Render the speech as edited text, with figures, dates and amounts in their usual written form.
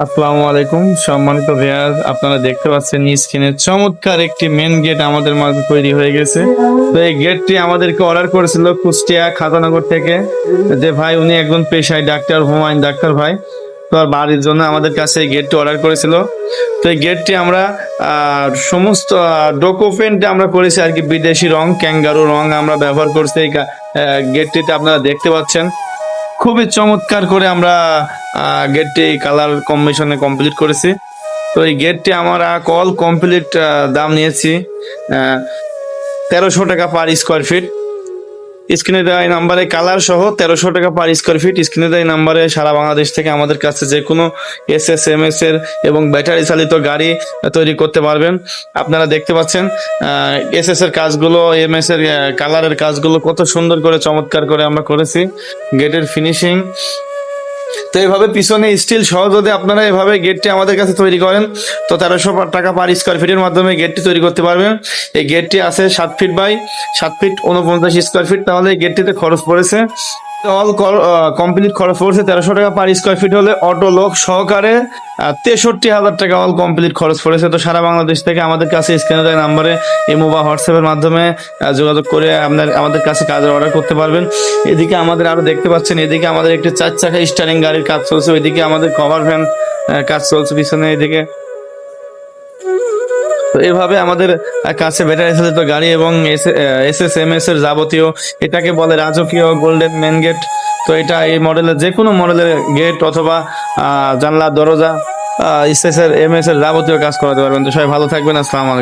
আসসালামু আলাইকুম সম্মানিত ভিউয়ার, আপনারা দেখতে পাচ্ছেন স্ক্রিনে চমৎকার একটি মেন গেট আমাদের মাঝে তৈরি হয়ে গেছে। তো এই গেটটি আমাদেরকে অর্ডার করেছিল কুষ্টিয়া খাতানগর থেকে, যে ভাই উনি একজন পেশায় ডাক্তার, হুমায়ুন ডাক্তার ভাই। তো আর বাড়ির জন্য আমাদের কাছে এই গেটটি অর্ডার করেছিল। তো এই গেটটি আমরা সমস্ত ডকুমেন্টে আমরা করেছি আর কি, বিদেশি রং, ক্যাঙ্গারু রং আমরা ব্যবহার করছি এই গেটটিতে, আপনারা দেখতে পাচ্ছেন। খুবই চমৎকার করে আমরা গেটটি কালার কম্বিনেশনে কমপ্লিট করেছি। তো এই গেটটি আমরা কল কমপ্লিট দাম নিয়েছি 1300 টাকা পার স্কোয়ার ফিট। স্ক্রিনে দেওয়া এই নাম্বারে কালার সহ 1300 টাকা পার স্কোয়ার ফিট। স্ক্রিনে দেওয়া এই নাম্বারে সারা বাংলাদেশ থেকে আমাদের কাছে যে কোনো এস এর এবং ব্যাটারি চালিত গাড়ি তৈরি করতে পারবেন। আপনারা দেখতে পাচ্ছেন এর কাজগুলো, এর কালারের কাজগুলো কত সুন্দর করে চমৎকার করে আমরা করেছি। গেটের ফিনিশিং তো এইভাবে পিছনে স্টিল সহ যদি আপনারা এভাবে গেটটি আমাদের কাছে তৈরি করেন তো 1300 টাকা পার স্কোয়ার ফিটের মাধ্যমে গেটটি তৈরি করতে পারবেন। এই গেটটি আছে 7 feet by 7 feet 49 square feet. তাহলে এই গেটটিতে খরচ পড়েছে অল কমপ্লিট খরচ পড়ছে 1300 টাকা পার স্কোয়ার ফিট, হলে অটো লোক সহকারে 63,000 টাকা অল কমপ্লিট খরচ পড়েছে। তো সারা বাংলাদেশ থেকে আমাদের কাছে স্ক্রিনে দেওয়া নাম্বারে ইমো বা হোয়াটসঅ্যাপের মাধ্যমে যোগাযোগ করে আমাদের কাছে কাজের অর্ডার করতে পারবেন। এদিকে আমাদের আরো দেখতে পাচ্ছেন, এদিকে আমাদের একটি 4 চাকা স্টারিং গাড়ির কাজ চলছে, ওইদিকে আমাদের কভার ভ্যান কাজ চলছে পিছনে এদিকে। তো এইভাবে আমাদের কাছে ব্যাটারি চালিত গাড়ি এবং এস এর যাবতীয়, এটাকে বলে রাজকীয় গোল্ডেন মেন গেট। তো এটা এই মডেলের যে কোনো মডেলের গেট অথবা জানলা দরজা এস এর যাবতীয় কাজ করাতে পারবেন। তো সবাই ভালো থাকবেন। আসসালামু আলাইকুম।